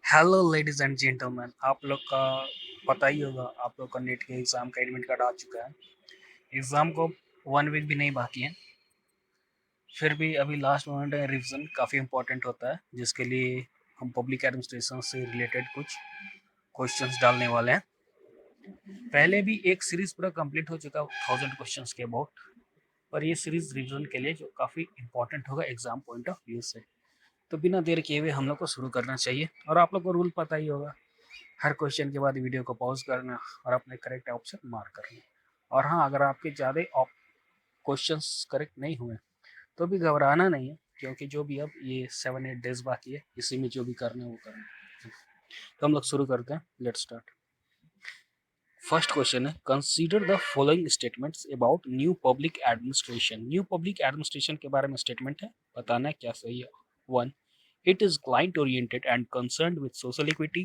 Hello ladies and gentleman, आप लोग का पता ही होगा, आप लोग का नेट के एग्ज़ाम का एडमिट कार्ड आ चुका है। एग्ज़ाम को 1 वीक भी नहीं बाकी है, फिर भी अभी लास्ट मोमेंट है। रिवीजन काफ़ी इंपॉर्टेंट होता है, जिसके लिए हम पब्लिक एडमिनिस्ट्रेशन से रिलेटेड कुछ क्वेश्चंस डालने वाले हैं। पहले भी एक सीरीज पूरा कंप्लीट हो चुका 1000 क्वेश्चंस के अबाउट, पर ये सीरीज रिवीजन के लिए जो काफ़ी इंपॉर्टेंट होगा एग्जाम पॉइंट ऑफ व्यू से। तो बिना देर किए हुए हम लोग को शुरू करना चाहिए। और आप लोग को रूल पता ही होगा, हर क्वेश्चन के बाद वीडियो को पॉज करना और अपने करेक्ट ऑप्शन मार्क करना। और हाँ, अगर आपके ज़्यादा क्वेश्चंस करेक्ट नहीं हुए तो भी घबराना नहीं है, क्योंकि जो भी अब ये 7-8 डेज बाकी है, इसी में जो भी करना है वो करना है। तो हम लोग शुरू करते हैं। Let's start. फर्स्ट क्वेश्चन है, consider the following statements about new public administration. New public administration के बारे में स्टेटमेंट है, बताना है क्या सही है। 1. It is client oriented and concerned with social equity.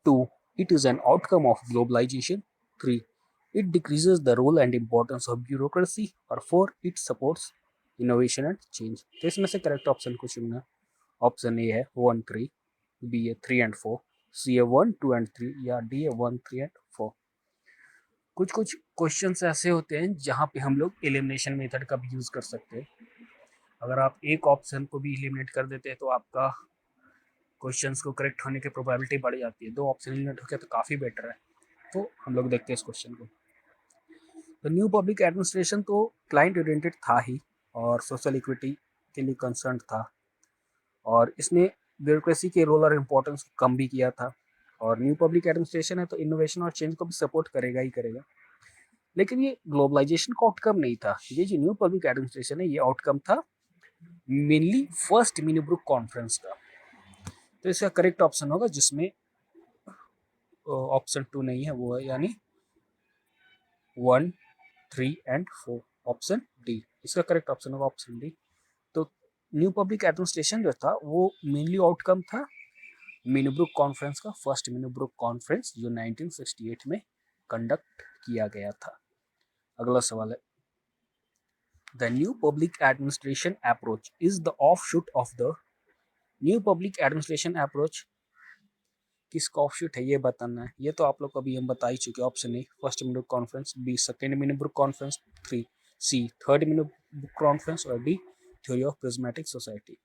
2. It is an outcome of globalization. 3. It decreases the role and importance of bureaucracy. और 4. It supports innovation and change. तो इसमें से करेक्ट ऑप्शन को चुनना। ऑप्शन ए है 1, 3, B है 3 and 4, सी है 1, 2 and 3, या डी है 1, 3 एंड 4। कुछ कुछ क्वेश्चंस ऐसे होते हैं जहाँ पे हम लोग एलिमिनेशन मेथड का भी यूज़ कर सकते हैं। अगर आप एक ऑप्शन को भी एलिमिनेट कर देते हैं तो आपका क्वेश्चंस को करेक्ट होने की प्रोबेबिलिटी बढ़ जाती है। 2 ऑप्शन एलिमिनेट हो गया तो काफ़ी बेटर है। तो हम लोग देखते हैं इस क्वेश्चन को। तो न्यू पब्लिक एडमिनिस्ट्रेशन तो क्लाइंट ओरिएंटेड था ही, और सोशल इक्विटी के लिए कंसर्न था, और इसने ब्यूरोक्रेसी के रोल और इम्पोर्टेंस को कम भी किया था। और न्यू पब्लिक एडमिनिस्ट्रेशन है तो इनोवेशन और चेंज को भी सपोर्ट करेगा ही करेगा। लेकिन ये ग्लोबलाइजेशन का आउटकम नहीं था। ये जो न्यू पब्लिक एडमिनिस्ट्रेशन है, ये आउटकम था मेनली फर्स्ट मिनीब्रुक कॉन्फ्रेंस का। तो इसका करेक्ट ऑप्शन होगा, जिसमें ऑप्शन 2 नहीं है, वो है यानी 1, 3 एंड 4, ऑप्शन डी। इसका करेक्ट ऑप्शन होगा ऑप्शन डी। तो न्यू पब्लिक एडमिनिस्ट्रेशन जो था वो मेनली आउटकम था मिनीब्रुक कॉन्फ्रेंस का, फर्स्ट मिनीब्रुक कॉन्फ्रेंस जो 1968 में कंडक्ट किया गया था। अगला सवाल है, the new public administration approach is the offshoot of the. New public administration approach किसका ऑफशूट है, ये बताना है। ये तो आप लोग को अभी हम बता ही चुके हैं। Option A first Minnowbrook conference, B second Minnowbrook conference, 3 C third Minnowbrook conference, और D theory of prismatic society.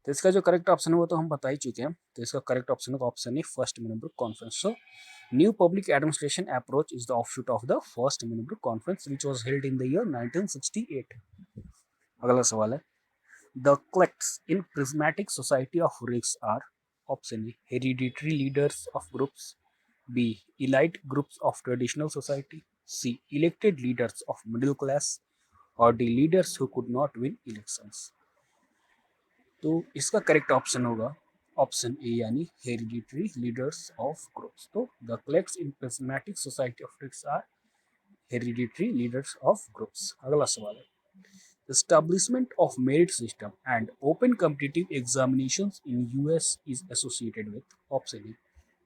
तो इसका जो करेक्ट ऑप्शन है वो तो हम बता ही चुके हैं। तो इसका करेक्ट ऑप्शन है option A first Minnowbrook conference. So new public administration approach is the offshoot of the first Minnowbrook conference which was held in the year 1968। अगला सवाल है, the clects in prismatic society of Riggs are. Option A hereditary leaders of groups, B elite groups of traditional society, C elected leaders of middle class, और D leaders who could not win elections। तो इसका correct option होगा option A यानी hereditary leaders of groups. तो the clects in prismatic society of Riggs are hereditary leaders of groups. अगला सवाल है, establishment of merit system and open competitive examinations in US is associated with। option A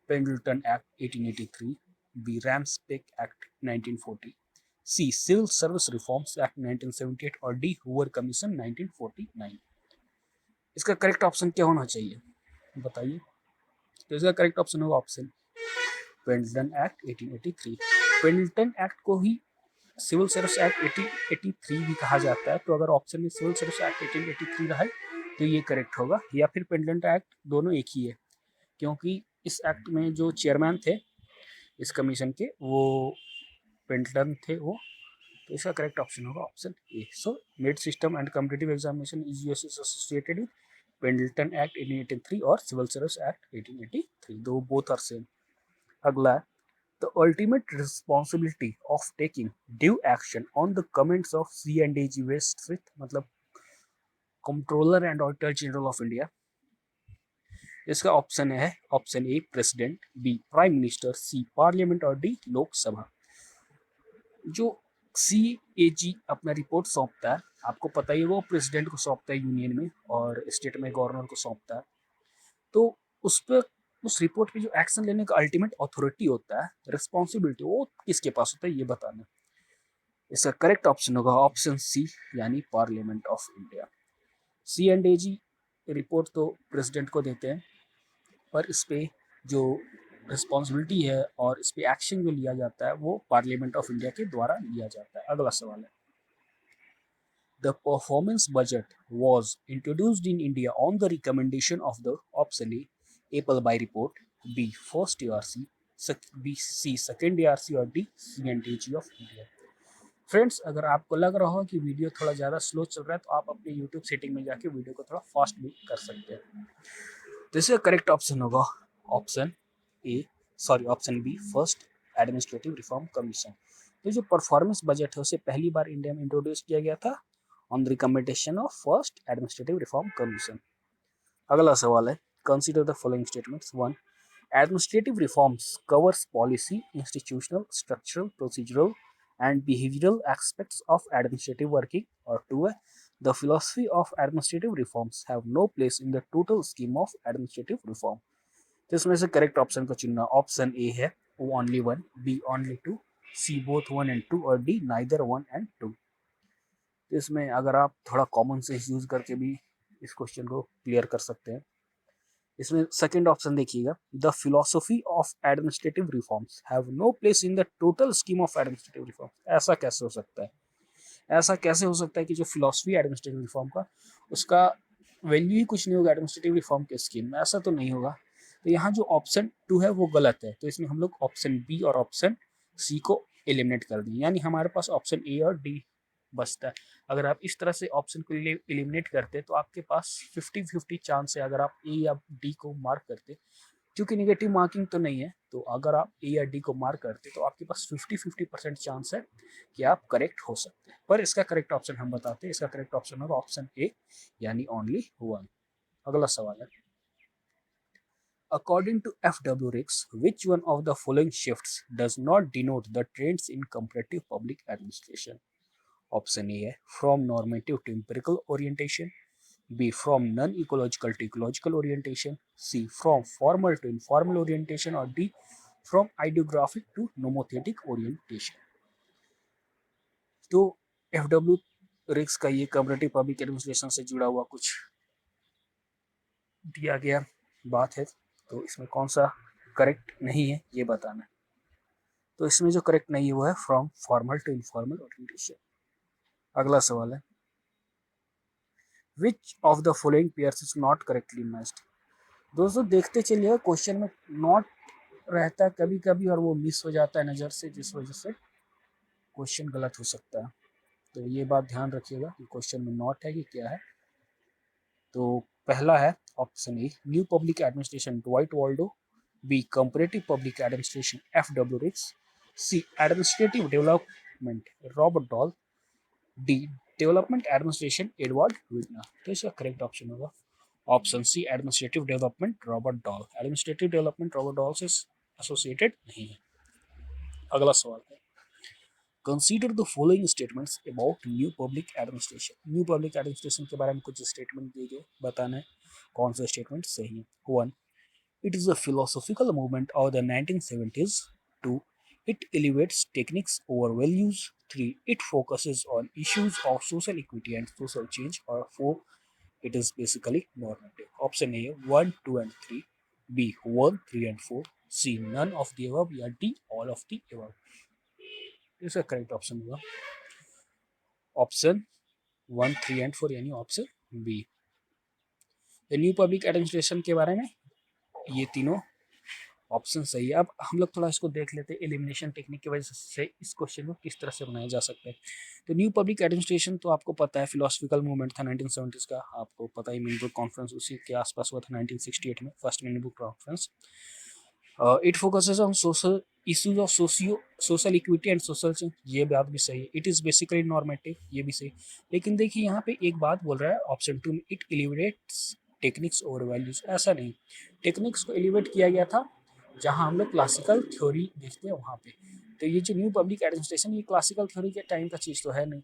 Pendleton Act 1883, B Ramspeck Act 1940, C Civil Service Reforms Act 1978, और D Hoover Commission 1949। इसका correct option क्या होना चाहिए, बताइए। तो इसका करेक्ट ऑप्शन होगा option Pendleton Act 1883। Pendleton act को ही सिविल सर्विस एक्ट 1883 भी कहा जाता है। तो अगर ऑप्शन में सिविल सर्विस एक्ट 1883 रहा है तो ये करेक्ट होगा, या फिर पेंडल्टन एक्ट, दोनों एक ही है, क्योंकि इस एक्ट में जो चेयरमैन थे इस कमीशन के, वो पेंडल्टन थे वो। तो इसका करेक्ट ऑप्शन होगा option A. So merit system and competitive examination is associated with Pendleton Act 1883 और सिविल सर्विस एक्ट 1883, दो बोथ आर सेम। अगला, the ultimate responsibility of taking due action on the comments of C&AG West with मतलब controller and auditor general of India. इसका option है option A president, B prime minister, C parliament, और D Lok Sabha. जो CAG अपना report सौंपता है, आपको पता ही वो प्रेसिडेंट को सौंपता है यूनियन में, और स्टेट में गवर्नर को सौंपता है। तो उस पर, उस रिपोर्ट पे जो एक्शन लेने का अल्टीमेट अथॉरिटी होता है, रिस्पॉन्सिबिलिटी, वो किसके पास होता है, ये बताना। इसका करेक्ट ऑप्शन होगा ऑप्शन सी यानी parliament of India. C&AG report तो प्रेसिडेंट को देते हैं, पर इस पे जो रिस्पॉन्सिबिलिटी है और इस पे एक्शन जो लिया जाता है वो पार्लियामेंट ऑफ इंडिया के द्वारा लिया जाता है। अगला सवाल है, the performance budget was introduced in India on the recommendation of the option A, Appleby report, B, first ARC, B, C, second ARC और D, CNTG of India। Friends, अगर आपको लग रहा हो कि वीडियो थोड़ा ज़्यादा स्लो चल रहा है तो आप अपने यूट्यूब सेटिंग में जाके वीडियो को थोड़ा फास्ट भी कर सकते हैं। तो इसका करेक्ट ऑप्शन होगा option A, sorry option B, first administrative reform commission. तो जो परफॉर्मेंस बजट है उसे पहली बार इंडिया में इंट्रोड्यूस किया गया था on the recommendation of first administrative reform commission. अगला सवाल है, consider the following statements. One, administrative reforms covers policy, institutional, structural, procedural and behavioral aspects of administrative working। और टू है, the philosophy of administrative reforms have no place in the total scheme of administrative reform। तो इसमें से correct option को चुनना, option A है only one, B only two, C both one and two और D neither one and two. तो इसमें अगर आप थोड़ा कॉमन सेंस यूज करके भी इस क्वेश्चन को क्लियर कर सकते हैं। इसमें सेकंड ऑप्शन देखिएगा, the philosophy of administrative reforms have no place in the total scheme of administrative reform. ऐसा कैसे हो सकता है? ऐसा कैसे हो सकता है कि जो फिलोसफी एडमिनिस्ट्रेटिव रिफॉर्म का, उसका वैल्यू ही कुछ नहीं होगा एडमिनिस्ट्रेटिव रिफॉर्म के स्कीम में? ऐसा तो नहीं होगा। तो यहाँ जो ऑप्शन टू है वो गलत है, तो इसमें हम लोग ऑप्शन बी और ऑप्शन सी को एलिमिनेट कर दें, यानी हमारे पास ऑप्शन ए और डी बचता है। अगर आप इस तरह से ऑप्शन को एलिमिनेट करते तो आपके पास 50-50 चांस है अगर आप ए या डी को मार्क करते, क्योंकि निगेटिव मार्किंग तो नहीं है, तो अगर आप ए या डी को मार्क करते तो आपके पास 50-50% चांस है कि आप करेक्ट हो सकते हैं। पर इसका करेक्ट ऑप्शन हम बताते हैं, इसका करेक्ट ऑप्शन होगा ऑप्शन ए, यानी ओनली वन। अगला सवाल है, according to FW Riggs, which one of the following shifts does not denote the trends in comparative public administration? Option A है from normative to empirical orientation, B from non ecological to ecological orientation, C from formal to informal orientation और D from ideographic to nomothetic orientation. तो FW Riggs का ये comparative public administration से जुड़ा हुआ कुछ दिया गया बात है, तो इसमें कौन सा करेक्ट नहीं है ये बताना है। तो इसमें जो करेक्ट नहीं है वो है from formal to informal orientation. अगला सवाल है, which of the following pairs is not correctly matched. दोस्तों देखते चलिए, क्वेश्चन में नॉट रहता है कभी कभी और वो मिस हो जाता है नज़र से, जिस वजह से क्वेश्चन गलत हो सकता है। तो ये बात ध्यान रखिएगा कि क्वेश्चन में नॉट है कि क्या है। तो पहला है option A, new public administration Dwight Waldo, B comparative public administration FW Riggs, C administrative development Robert Dahl, D development administration Edward Weidner. तो इसका करेक्ट ऑप्शन होगा option C, administrative development Robert Dahl. Administrative development Robert Dahl से associated नहीं है। अगला सवाल है, consider the following statements about new public administration. New public administration के बारे में कुछ स्टेटमेंट दिए गए, बताना है कौन सा स्टेटमेंट सही है। One, it is a philosophical movement of the 1970s. 2, it elevates techniques over values. 3, it focuses on issues of social equity and social change. Or 4, it is basically normative. Option A 1, 2 and 3, B 1, 3 and 4, C none of the above या D all of the above। इसका correct option होगा option 1, 3 and 4 यानी option B. New public administration के बारे में ये तीनों option सही है। अब हम लोग थोड़ा इसको देख लेते हैं एलिमिनेशन टेक्निक की वजह से इस क्वेश्चन को किस तरह से बनाया जा सकता है। तो न्यू पब्लिक एडमिनिस्ट्रेशन तो आपको पता है फिलोसफिकल मूवमेंट था 1970s का, आपको पता ही मिनबुक कॉन्फ्रेंस उसी के आसपास हुआ था 1968 में, first Minnowbrook conference. It focuses on social issues of social equity and social change, ये बात भी सही है। इट इज़ बेसिकली नॉर्मेटिव, ये भी सही। लेकिन देखिए यहाँ पे एक बात बोल रहा है ऑप्शन टू में, इट एलिवेट्स टेक्निक्स और वैल्यूज। ऐसा नहीं, टेक्निक्स को एलिवेट किया गया था जहाँ हम लोग क्लासिकल थ्योरी देखते हैं वहाँ पे। तो ये जो न्यू पब्लिक एडमिनिस्ट्रेशन ये क्लासिकल थ्योरी के टाइम का चीज़ तो है नहीं।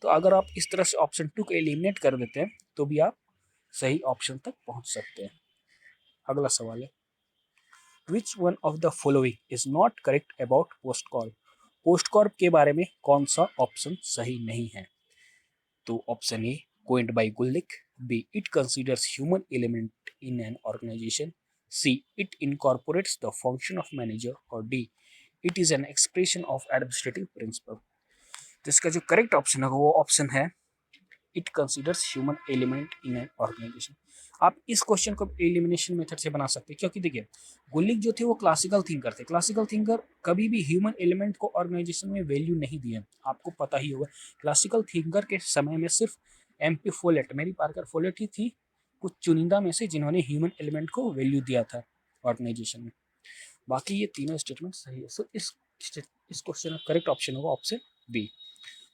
तो अगर आप इस तरह से ऑप्शन टू को एलिमिनेट कर देते हैं तो भी आप सही ऑप्शन तक पहुँच सकते हैं। अगला सवाल है, which one of the following is not correct about post Corp. Post Corp के बारे में कौन सा ऑप्शन सही नहीं है? तो option A, coined by Gulick, B it considers human element in an organization, C. It incorporates the function of manager, or D. It is an expression of administrative principle. तो इसका जो करेक्ट ऑप्शन है वो option है it considers human element in an organisation. आप इस question को elimination method से बना सकते हैं, क्योंकि देखिए गुलिक जो थे वो क्लासिकल थिंकर थे। क्लासिकल थिंकर कभी भी ह्यूमन एलिमेंट को ऑर्गेनाइजेशन में वैल्यू नहीं दिए, आपको पता ही होगा। क्लासिकल थिंकर के समय में सिर्फ MP Follett, Mary Parker Follett ही थी कुछ चुनिंदा में से जिन्होंने ह्यूमन एलिमेंट को वैल्यू दिया था ऑर्गेनाइजेशन में। बाकी ये तीनों स्टेटमेंट सही है। सो इस क्वेश्चन का करेक्ट ऑप्शन होगा ऑप्शन बी।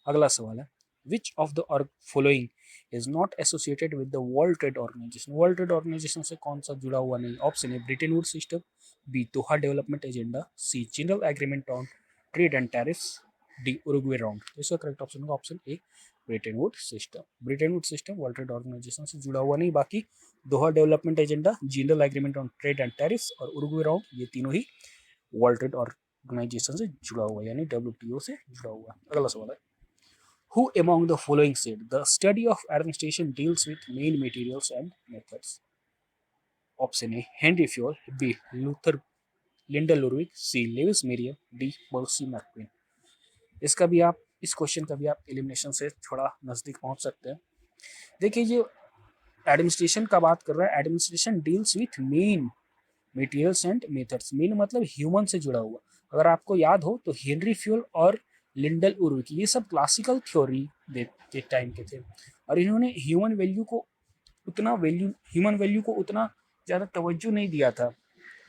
अगला सवाल है which of the following is not associated with the world trade organisation. World trade organisation से कौन सा जुड़ा हुआ नहीं। Option A Bretton Woods system, B Doha development agenda, C general agreement on trade and tariffs, D Uruguay round. तो इसका correct option होगा option A Bretton Woods system. Bretton Woods system world trade organisation से जुड़ा हुआ नहीं, बाकी Doha development agenda, general agreement on trade and tariffs और Uruguay round ये तीनों ही वर्ल्ड ट्रेड ऑर्गेनाइजेशन से जुड़ा हुआ है, यानी WTO से जुड़ा हुआ है। अगला सवाल है who among the following said the study of administration deals with main materials and methods? Option A Henry Fayol, B Luther Lyndall Urwig, C Lewis Merriam, D Percy McQueen। इसका भी आप इस क्वेश्चन का भी आप एलिमिनेशन से थोड़ा नजदीक पहुंच सकते हैं। देखिए ये एडमिनिस्ट्रेशन का बात कर रहा है, administration deals with main materials and methods. Main मतलब ह्यूमन से जुड़ा हुआ। अगर आपको याद हो तो हेनरी फ्यूल और लिंडल उर्विक ये सब क्लासिकल थ्योरी के टाइम के थे, और इन्होंने ह्यूमन वैल्यू को उतना ज़्यादा तवज्जो नहीं दिया था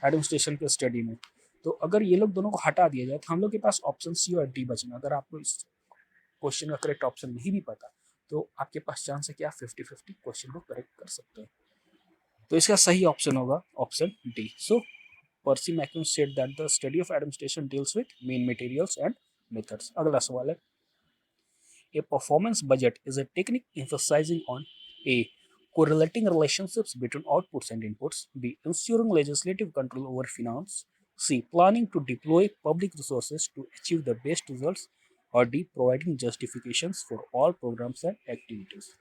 एडमिनिस्ट्रेशन के स्टडी में। तो अगर ये लोग दोनों को हटा दिया जाए तो हम लोग के पास ऑप्शन सी और डी बचना। अगर आपको इस क्वेश्चन का करेक्ट ऑप्शन नहीं भी पता तो आपके पास चांस है कि आप 50-50 क्वेश्चन को करेक्ट कर सकते हैं। तो इसका सही ऑप्शन होगा option D. So Percy McQueen said that the study of administration deals with men materials and methods. अगला सवाल है A performance budget is a technique emphasizing on A. Correlating relationships between outputs and inputs, B. Ensuring legislative control over finance, C. Planning to deploy public resources to achieve the best results, or D. Providing justifications for all programs and activities।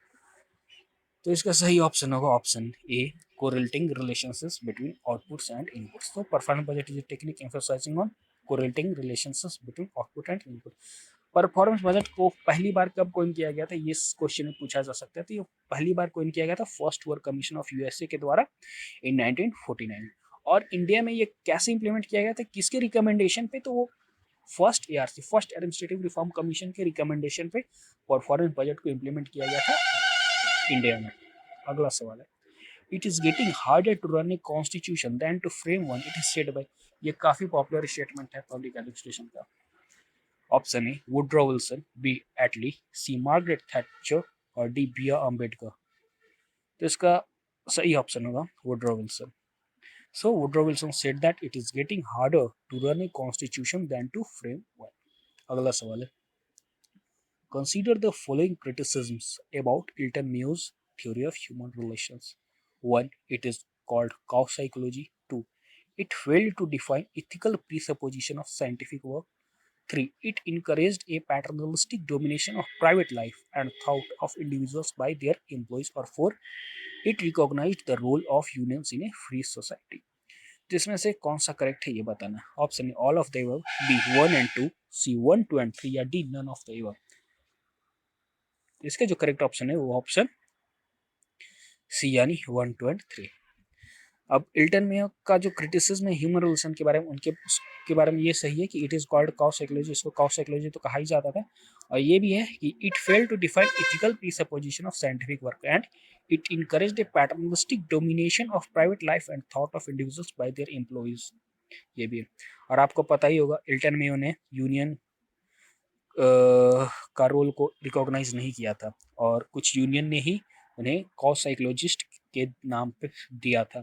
तो इसका सही option होगा option A correlating relations between outputs and inputs. तो performance budget is a technique emphasizing on correlating relations between output and input. Performance budget को पहली बार कब coin किया गया था, ये क्वेश्चन में पूछा जा सकता है। तो ये पहली बार कोइन किया गया था first work commission of USA के द्वारा इन 1949। और इंडिया में ये कैसे इंप्लीमेंट किया गया था, किसके रिकमेंडेशन पे, तो वो first ARC first administrative reform commission के रिकमेंडेशन पे परफॉर्मेंस बजट को इंप्लीमेंट किया गया था इंडिया में। अगला सवाल है it is getting harder to run a constitution than to frame one, it is said by. ये काफी पॉपुलर स्टेटमेंट है पब्लिक एडमिनिस्ट्रेशन का। Option A Woodrow Wilson, B Attlee, C Margaret Thatcher और डी बी आर अम्बेडकर। तो इसका सही option होगा Woodrow Wilson. So Woodrow Wilson said that it is getting harder to run a constitution than to frame one. अगला सवाल है consider the following criticisms about Elton Mayow's theory of human relations. 1. It is called cow psychology. 2. It failed to define ethical presupposition of scientific work. 3. It encouraged a paternalistic domination of private life and thought of individuals by their employees. Or 4. It recognized the role of unions in a free society. तो इसमें से कौन सा correct है ये बताना। Option A all of the above, B 1 and 2, C 1, 2 and 3 या D none of the above. इसका जो करेक्ट ऑप्शन है वो ऑप्शन सी यानी 1, 2 and 3। अब इल्टन मेयो का जो क्रिटिसिज्म है ह्यूमन रिलेशन के बारे में उनके बारे में ये सही है कि it is called cow psychology, इसको काउ साइकोलॉजी तो कहा ही जाता था। और ये भी है कि it fail to define ethical presupposition of scientific work and it encouraged a paternalistic domination of private life and thought of individuals by their employees. ये भी है। और आपको पता ही होगा इल्टन मेयो ने यूनियन का रोल को रिकॉग्नाइज नहीं किया था और कुछ यूनियन ने ही उन्हें काउ साइकोलॉजिस्ट के नाम पे दिया था।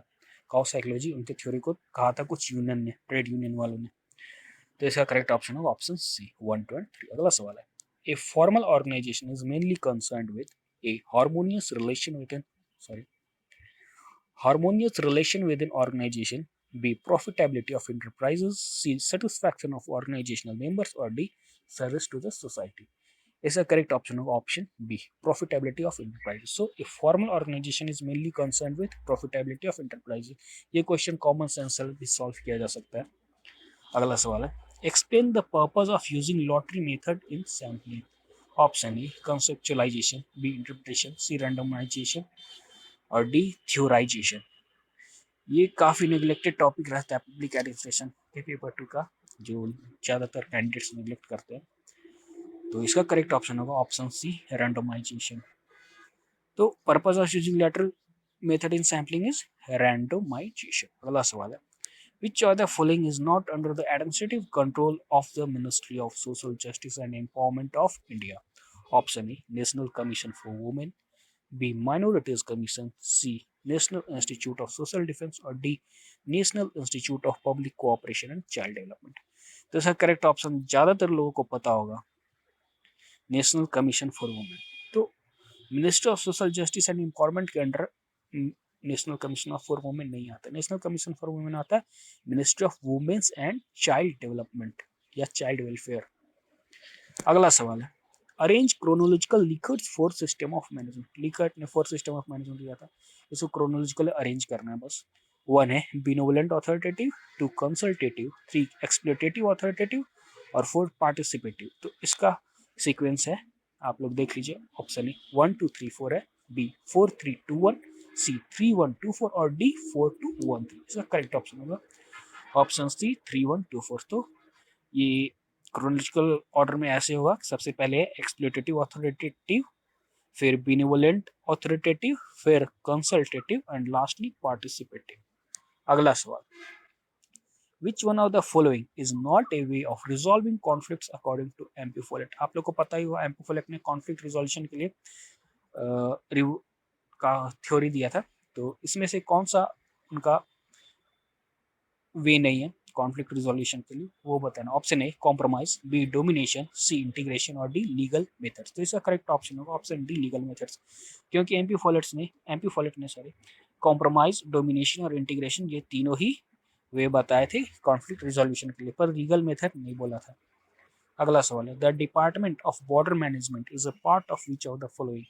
काउ साइकोलॉजी उनके थ्योरी को कहा था कुछ यूनियन ने, ट्रेड यूनियन वालों ने। तो इसका करेक्ट ऑप्शन होगा ऑप्शन सी 1, 2 and 3। अगला सवाल है a formal organisation is mainly concerned with a harmonious relation with an organisation, B. Profitability of enterprises, C. Satisfaction of organizational members, or D. Service to the society। इसका correct option होगा option B, profitability of enterprises. So a formal organisation is mainly concern with profitability of enterprises. ये question common sense से भी solve किया जा सकता है. अगला सवाल है, explain the purpose of using lottery method in sampling. Option A conceptualisation, B interpretation, C randomisation और डी थ्योराइजेशन. ये काफी नेग्लेक्टेड टॉपिक रहता है पब्लिक एडमिनिस्ट्रेशन के पेपर 2 का, जो ज्यादातर कैंडिडेट्स नेग्लेक्ट करते हैं. तो इसका करेक्ट ऑप्शन होगा ऑप्शन सी, रैंडमाइजेशन. तो purpose of using letter method in sampling is randomisation. अगला सवाल है, which of the following is not under the administrative control of the Ministry of Social Justice and Empowerment of India? Option A, National Commission for Women, B, Minorities Commission, C, National Institute of Social Defense और D, National Institute of Public Cooperation and Child Development. तो इसका correct option ज्यादातर लोगों को पता होगा, national commission for women. तो ministry of social justice and empowerment के under national commission of for women नहीं आता. नेशनल कमीशन फॉर वुमेन आता है ministry of women's and child development या चाइल्ड वेलफेयर. अगला सवाल है, arrange chronological Likert four system of management. Likert ने फॉर सिस्टम ऑफ मैनेजमेंट दिया था, इसको क्रोनोलॉजिकल अरेंज करना है बस. 1 है benevolent authoritative, 2 consultative, 3 exploitative authoritative और 4 पार्टिसिपेटिव. तो इसका सीक्वेंस है, आप लोग देख लीजिए. ऑप्शन ए 1 2 3 4 है, बी 4 3 2 1, सी 3 1 2 4 और डी 4 2 1 3. इसका करेक्ट ऑप्शन होगा ऑप्शन सी 3 1 2 4. तो ये क्रोनोलॉजिकल ऑर्डर में ऐसे होगा, सबसे पहले एक्सप्लोटेटिव अथॉरिटेटिव, फिर बेनिवोलेंट अथॉरिटेटिव, फिर कंसल्टेटिव एंड लास्टली पार्टिसिपेटिव. अगला सवाल, Which one of the following is not a way of resolving conflicts according to MP Follett? आप लोग को पता ही हुआ MP Follett ने कॉन्फ्लिक्ट रिजोल्यूशन के लिए का थ्योरी दिया था. तो इसमें से कौन सा उनका वे नहीं है कॉन्फ्लिक्ट रिजोल्यूशन के लिए, वो बताना. Option A compromise, B domination, C integration और डी लीगल मेथड्स. तो इसका करेक्ट ऑप्शन होगा ऑप्शन डी लीगल मेथड्स, क्योंकि एमपी फॉलेट ने कॉम्प्रोमाइज, डोमिनेशन और इंटीग्रेशन ये तीनों ही वे बताए थे कॉन्फ्लिक्ट रिजोल्यूशन के लिए, पर लीगल मेथड नहीं बोला था. अगला सवाल है, the department of border management is a part of which of the following.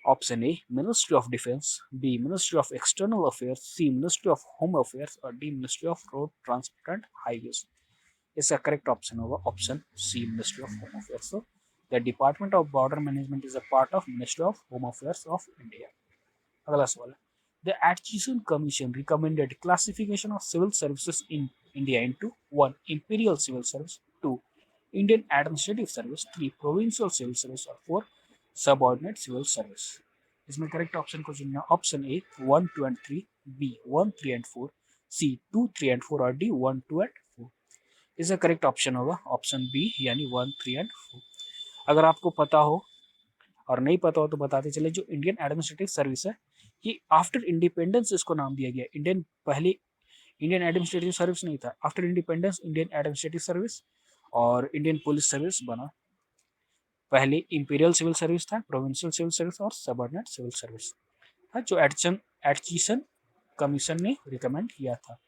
Option A ministry of defence, B ministry of external affairs, C ministry of home affairs और D ministry of road transport and highways. इसका correct option होगा option C, ministry of home affairs. So, the Department of Border Management is a part of Ministry of Home Affairs of India. अगला सवाल है, The Atchison Commission recommended classification of civil services in India into 1. Imperial Civil Service, 2. Indian Administrative Service, 3. Provincial Civil Service और 4. Subordinate Civil Service. इसमें correct option को चुनना. Option A 1 2 and 3, B 1 3 and 4, C 2 3 and 4 और D 1 2 and 4. इसका correct option होगा option B यानी 1 3 and 4. अगर आपको पता हो और नहीं पता हो तो बताते चले, जो इंडियन एडमिनिस्ट्रेटिव सर्विस है ये आफ्टर इंडिपेंडेंस इसको नाम दिया गया. पहले इंडियन एडमिनिस्ट्रेटिव सर्विस नहीं था, after independence Indian administrative service और इंडियन पुलिस सर्विस बना. पहले इंपीरियल सिविल सर्विस था, प्रोविंशियल सिविल सर्विस और सबऑर्डिनेट सिविल सर्विस था, जो एटचिसन कमीशन ने रिकमेंड किया था.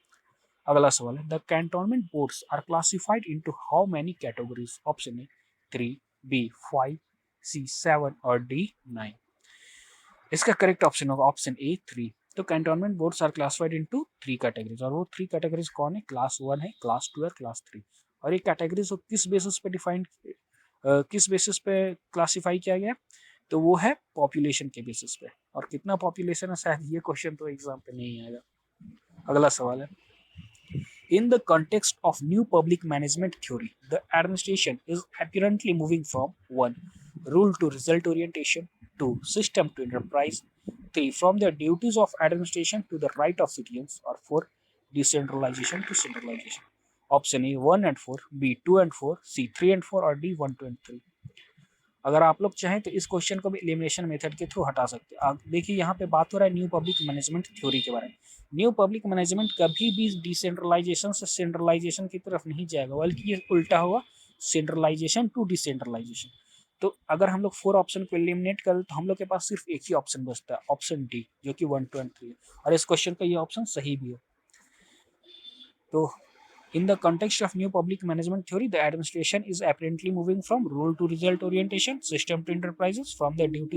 अगला सवाल है, the cantonment boards are classified into how many categories. Option A 3, B 5, C 7 और डी 9. इसका करेक्ट ऑप्शन होगा ऑप्शन ए 3. तो cantonment boards are classified into 3 categories, और वो 3 कैटेगरीज कौन है? क्लास 1 है, क्लास 2 है, क्लास 3. और ये कैटेगरीज को किस बेसिस पे क्लासिफाई किया गया? तो वो है पॉपुलेशन के बेसिस पे. और कितना पॉपुलेशन है, शायद ये क्वेश्चन तो एग्जाम पे नहीं आएगा. अगला सवाल है, in the context of new public management theory, the administration is apparently moving from 1. Rule to result orientation, 2. System to enterprise, 3. From the duties of administration to the right of citizens, or 4. Decentralization to centralization. Option A 1 and 4, B 2 and 4, C 3 and 4 और D 1 2 and 3. अगर आप लोग चाहें तो इस question को भी elimination method के थ्रू हटा सकते हैं. आप देखिए यहाँ पे बात हो रहा है न्यू पब्लिक मैनेजमेंट थ्योरी के बारे में. न्यू पब्लिक मैनेजमेंट कभी भी डिसेंट्रलाइजेशन से सेंट्रलाइजेशन की तरफ नहीं जाएगा, बल्कि ये उल्टा होगा, सेंट्रलाइजेशन टू डिसेंट्रलाइजेशन. तो अगर हम लोग 4 ऑप्शन को एलिमिनेट करें तो हम लोग के पास सिर्फ एक ही ऑप्शन बचता है, ऑप्शन डी, जो कि 1 2 and 3 है. और इस क्वेश्चन का ये ऑप्शन सही भी है. तो In the context of new public management theory, the administration is apparently moving from role to result orientation, system to enterprises, from the duty